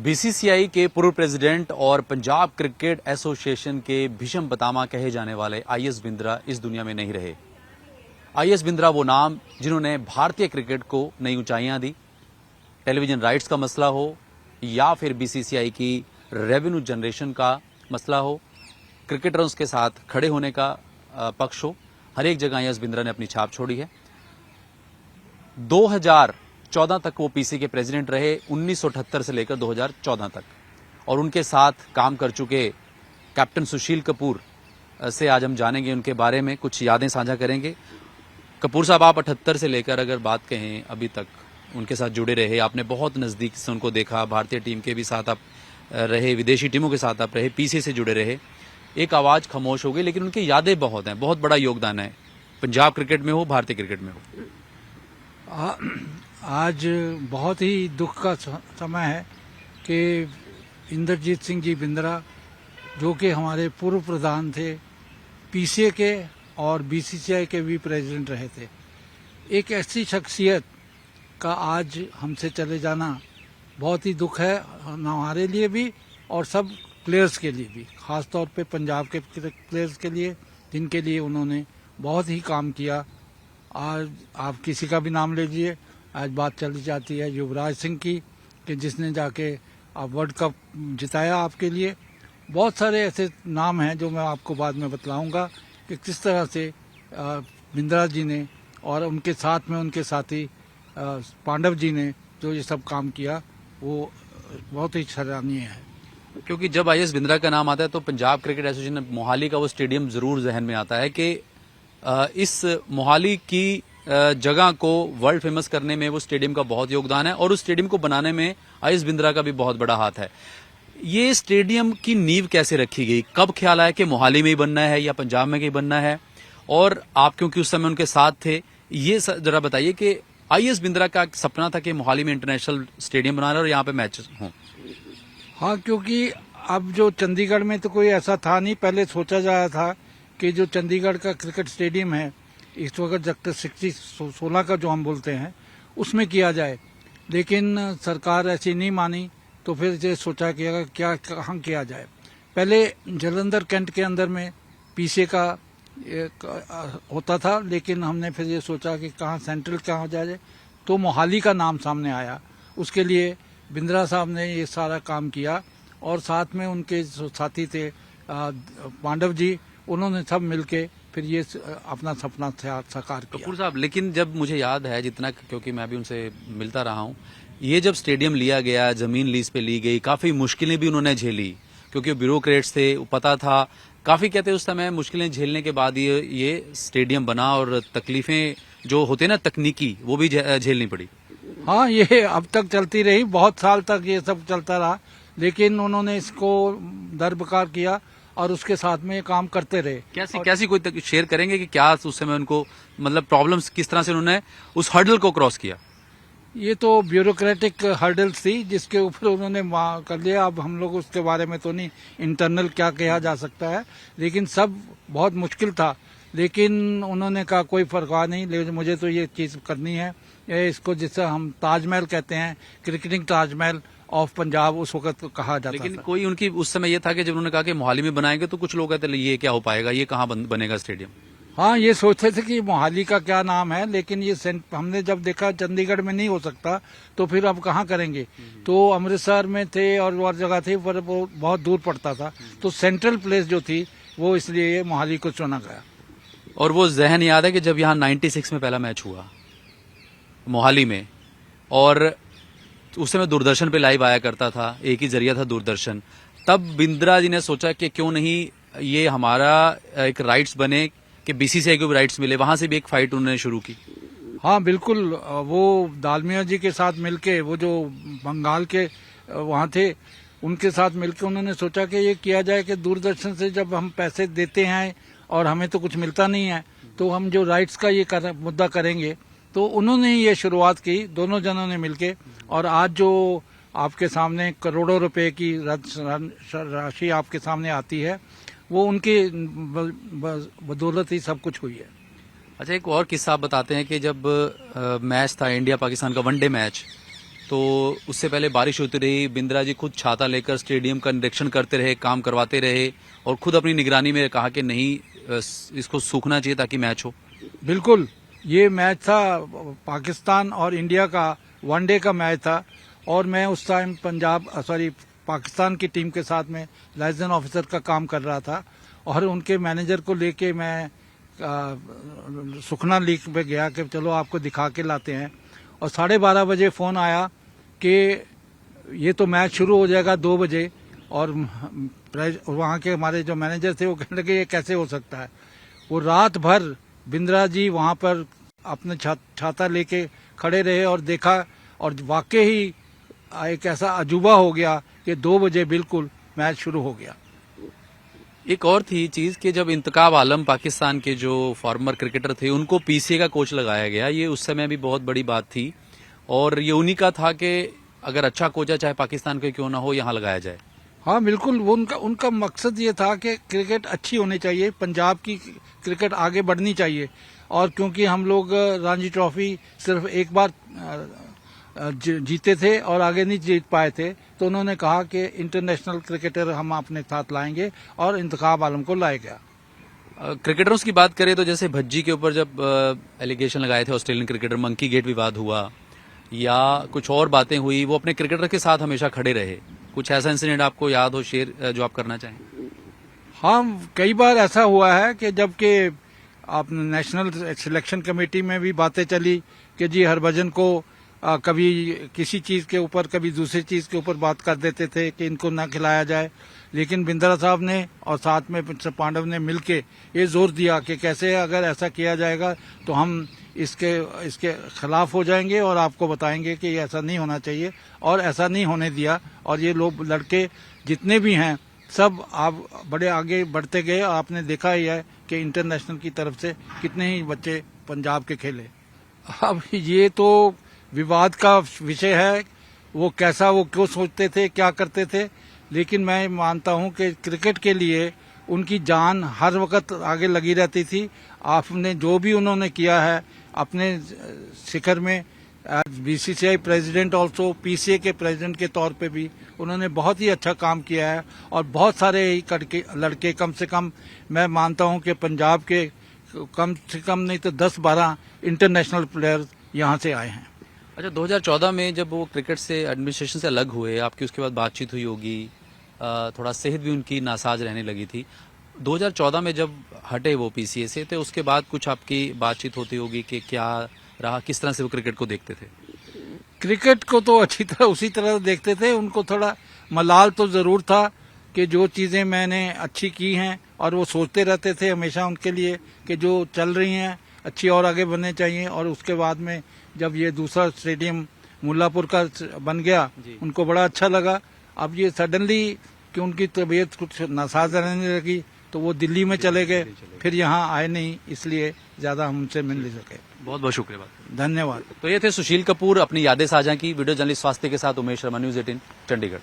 BCCI के पूर्व president और पंजाब क्रिकेट एसोसिएशन के भीषम पितामह कहे जाने वाले आईएस बिंद्रा इस दुनिया में नहीं रहे। आईएस बिंद्रा वो नाम जिन्होंने भारतीय क्रिकेट को नई ऊंचाइयां दी। टेलीविजन राइट्स का मसला हो या फिर बीसीसीआई की रेवेन्यू जनरेशन का मसला हो, क्रिकेटर्स के साथ खड़े होने का पक्ष हो, हर एक जगह आईएस बिंद्रा ने अपनी छाप छोड़ी है। 2014 तक वो पीसी के प्रेसिडेंट रहे, 1978 से लेकर 2014 तक, और उनके साथ काम कर चुके कैप्टन सुशील कपूर से आज हम जानेंगे, उनके बारे में कुछ यादें साझा करेंगे। कपूर साहब, आप 78 से लेकर अगर बात कहें अभी तक उनके साथ जुड़े रहे, आपने बहुत नज़दीक से उनको देखा, भारतीय टीम के भी साथ आप रहे, विदेशी टीमों के साथ आप रहे, पीसी से जुड़े रहे। एक आवाज़ खामोश हो गई, लेकिन उनकी यादें बहुत हैं, बहुत बड़ा योगदान है, पंजाब क्रिकेट में हो, भारतीय क्रिकेट में हो। आज बहुत ही दुख का समय है कि इंद्रजीत सिंह जी बिंद्रा, जो कि हमारे पूर्व प्रधान थे, पीसीए के और बीसीसीआई के भी प्रेसिडेंट रहे थे, एक ऐसी शख्सियत का आज हमसे चले जाना बहुत ही दुख है, हमारे लिए भी और सब प्लेयर्स के लिए भी, ख़ास तौर पे पंजाब के प्लेयर्स के लिए, जिनके लिए उन्होंने बहुत ही काम किया। आज आप किसी का भी नाम ले लीजिए, आज बात चली जाती है युवराज सिंह की, कि जिसने जाके वर्ल्ड कप जिताया आपके लिए। बहुत सारे ऐसे नाम हैं जो मैं आपको बाद में बतलाऊंगा कि किस तरह से बिंद्रा जी ने और उनके साथ में उनके साथी पांडव जी ने जो ये सब काम किया, वो बहुत ही सराहनीय है। क्योंकि जब आईएस बिंद्रा का नाम आता है तो पंजाब क्रिकेट एसोसिएशन मोहाली का वो स्टेडियम जरूर जहन में आता है कि इस मोहाली की जगह को वर्ल्ड फेमस करने में वो स्टेडियम का बहुत योगदान है, और उस स्टेडियम को बनाने में आईएस बिंद्रा का भी बहुत बड़ा हाथ है। ये स्टेडियम की नींव कैसे रखी गई, कब ख्याल आया कि मोहाली में ही बनना है या पंजाब में ही बनना है, और आप क्योंकि उस समय उनके साथ थे, ये जरा बताइए कि आईएस बिंद्रा का सपना था कि मोहाली में इंटरनेशनल स्टेडियम बना रहे और यहाँ पे मैच हों। हाँ, क्योंकि अब जो चंडीगढ़ में तो कोई ऐसा था नहीं, पहले सोचा जा रहा था कि जो चंडीगढ़ का क्रिकेट स्टेडियम है इस वक्त सेक्टर 16 का जो हम बोलते हैं उसमें किया जाए, लेकिन सरकार ऐसी नहीं मानी, तो फिर ये सोचा कि क्या कहाँ किया जाए। पहले जलंधर कैंट के अंदर में पीसीए का होता था, लेकिन हमने फिर ये सोचा कि कहाँ सेंट्रल कहाँ जाए, तो मोहाली का नाम सामने आया। उसके लिए बिंद्रा साहब ने ये सारा काम किया, और साथ में उनके साथी थे पांडव जी, उन्होंने सब मिलके फिर ये अपना सपना साकार किया। कपूर साहब, लेकिन जब मुझे याद है जितना, क्योंकि मैं भी उनसे मिलता रहा हूँ, ये जब स्टेडियम लिया गया, जमीन लीज पे ली गई, काफी मुश्किलें भी उन्होंने झेली, क्योंकि ब्यूरोक्रेट्स थे, पता था, काफी कहते उस समय मुश्किलें झेलने के बाद ये स्टेडियम बना, और तकलीफें जो होते ना तकनीकी, वो भी झेलनी पड़ी। हाँ, ये अब तक चलती रही, बहुत साल तक ये सब चलता रहा, लेकिन उन्होंने इसको दरबकार किया और उसके साथ में काम करते रहे। कैसी कोई शेयर करेंगे कि क्या उस समय उनको, मतलब प्रॉब्लम्स किस तरह से उन्होंने उस हर्डल को क्रॉस किया? ये तो ब्यूरोक्रेटिक हर्डल्स थी जिसके ऊपर उन्होंने कर लिया। अब हम लोग उसके बारे में तो नहीं, इंटरनल क्या कहा जा सकता है, लेकिन सब बहुत मुश्किल था, लेकिन उन्होंने कहा कोई परवाह नहीं, लेकिन मुझे तो ये चीज़ करनी है। ये इसको जिसे हम ताजमहल कहते हैं, क्रिकेटिंग ताजमहल ऑफ पंजाब उस वक्त कहा जाता था। लेकिन कोई उनकी उस समय ये था कि जब उन्होंने कहा कि मोहाली में बनाएंगे, तो कुछ लोग कहते ये क्या हो पाएगा, ये कहाँ बनेगा स्टेडियम? हाँ, ये सोचते थे कि मोहाली का क्या नाम है, लेकिन ये हमने जब देखा चंडीगढ़ में नहीं हो सकता, तो फिर अब कहाँ करेंगे। तो अमृतसर में थे और जगह थी, पर वो बहुत दूर पड़ता था, तो सेंट्रल प्लेस जो थी वो इसलिए मोहाली को चुना गया। और वो जहन याद है कि जब यहाँ 96 में पहला मैच हुआ मोहाली में, और उस समय दूरदर्शन पे लाइव आया करता था, एक ही जरिया था दूरदर्शन, तब बिंद्रा जी ने सोचा कि क्यों नहीं ये हमारा एक राइट्स बने कि बीसीसीआई को भी राइट्स मिले, वहां से भी एक फाइट उन्होंने शुरू की। हाँ बिल्कुल, वो दालमिया जी के साथ मिलके, वो जो बंगाल के वहाँ थे, उनके साथ मिलके उन्होंने सोचा कि ये किया जाए कि दूरदर्शन से जब हम पैसे देते हैं और हमें तो कुछ मिलता नहीं है, तो हम जो राइट्स का ये मुद्दा करेंगे। तो उन्होंने ये शुरुआत की, दोनों जनों ने मिलके, और आज जो आपके सामने करोड़ों रुपए की राशि आपके सामने आती है, वो उनकी बदौलत ही सब कुछ हुई है। अच्छा, एक और किस्सा आप बताते हैं कि जब मैच था इंडिया पाकिस्तान का वनडे मैच, तो उससे पहले बारिश होती रही, बिंद्रा जी खुद छाता लेकर स्टेडियम का निरीक्षण करते रहे, काम करवाते रहे और खुद अपनी निगरानी में कहा कि नहीं इसको सूखना चाहिए ताकि मैच हो। बिल्कुल, ये मैच था पाकिस्तान और इंडिया का वनडे का मैच था और मैं उस टाइम पाकिस्तान की टीम के साथ में लाइजन ऑफिसर का काम कर रहा था और उनके मैनेजर को लेके मैं सुखना लीक पे गया कि चलो आपको दिखा के लाते हैं और 12:30 बजे फोन आया कि ये तो मैच शुरू हो जाएगा 2 बजे और वहाँ के हमारे जो मैनेजर थे वो कहने लगे ये कैसे हो सकता है। वो रात भर बिंद्रा जी वहाँ पर अपने छाता लेके खड़े रहे और देखा और वाकई ही एक ऐसा अजूबा हो गया कि 2 बजे बिल्कुल मैच शुरू हो गया। एक और थी चीज कि जब इंतखाब आलम पाकिस्तान के जो फॉर्मर क्रिकेटर थे उनको पीसीए का कोच लगाया गया, ये उस समय भी बहुत बड़ी बात थी और ये उन्हीं का था कि अगर अच्छा कोच है चाहे पाकिस्तान का क्यों ना हो यहाँ लगाया जाए। हाँ बिल्कुल, वो उनका मकसद ये था कि क्रिकेट अच्छी होनी चाहिए, पंजाब की क्रिकेट आगे बढ़नी चाहिए और क्योंकि हम लोग रणजी ट्रॉफी सिर्फ एक बार जीते थे और आगे नहीं जीत पाए थे तो उन्होंने कहा कि इंटरनेशनल क्रिकेटर हम अपने साथ लाएंगे और इंतखाब आलम को लाया गया। क्रिकेटरों की बात करें तो जैसे भज्जी के ऊपर जब एलिगेशन लगाए थे ऑस्ट्रेलियन क्रिकेटर, मंकी गेट विवाद हुआ या कुछ और बातें हुई, वो अपने क्रिकेटर के साथ हमेशा खड़े रहे। कुछ ऐसा इंसिडेंट आपको याद हो शेयर जो आप करना चाहें? हाँ, कई बार ऐसा हुआ है कि जबकि आप नेशनल सिलेक्शन कमेटी में भी बातें चली कि जी हरभजन को कभी किसी चीज के ऊपर कभी दूसरी चीज के ऊपर बात कर देते थे कि इनको ना खिलाया जाए, लेकिन बिंद्रा साहब ने और साथ में पांडव ने मिलके ये जोर दिया कि कैसे अगर ऐसा किया जाएगा तो हम इसके खिलाफ हो जाएंगे और आपको बताएंगे कि ये ऐसा नहीं होना चाहिए और ऐसा नहीं होने दिया और ये लोग लड़के जितने भी हैं सब आप बड़े आगे बढ़ते गए। आपने देखा ही है कि इंटरनेशनल की तरफ से कितने ही बच्चे पंजाब के खेले। अब ये तो विवाद का विषय है, वो क्यों सोचते थे, क्या करते थे, लेकिन मैं मानता हूं कि क्रिकेट के लिए उनकी जान हर वक्त आगे लगी रहती थी। आपने जो भी उन्होंने किया है अपने शिखर में, बीसीसीआई प्रेसिडेंट ऑल्सो पीसीए के प्रेसिडेंट के तौर पे भी उन्होंने बहुत ही अच्छा काम किया है और बहुत सारे लड़के कम से कम मैं मानता हूं कि पंजाब के कम से कम नहीं तो 10-12 इंटरनेशनल प्लेयर यहाँ से आए हैं। अच्छा, 2014 में जब वो क्रिकेट से एडमिनिस्ट्रेशन से अलग हुए, आपकी उसके बाद बातचीत हुई होगी, थोड़ा सेहत भी उनकी नासाज रहने लगी थी। 2014 में जब हटे वो पीसीए से तो उसके बाद कुछ आपकी बातचीत होती होगी कि क्या रहा, किस तरह से वो क्रिकेट को देखते थे? क्रिकेट को तो अच्छी तरह उसी तरह देखते थे। उनको थोड़ा मलाल तो जरूर था कि जो चीजें मैंने अच्छी की हैं और वो सोचते रहते थे हमेशा उनके लिए कि जो चल रही हैं अच्छी और आगे बनने चाहिए। और उसके बाद में जब ये दूसरा स्टेडियम मुल्लापुर का बन गया उनको बड़ा अच्छा लगा। अब ये सडनली कि उनकी तबीयत कुछ नासाज रहने लगी तो वो दिल्ली में चले गए, फिर यहाँ आए नहीं, इसलिए ज्यादा हम उनसे मिल नहीं सके। बहुत बहुत शुक्रिया, धन्यवाद। तो ये थे सुशील कपूर, अपनी यादें साझा की। वीडियो जर्नलिस्ट स्वास्थ्य के साथ उमेश शर्मा, News 18 चंडीगढ़।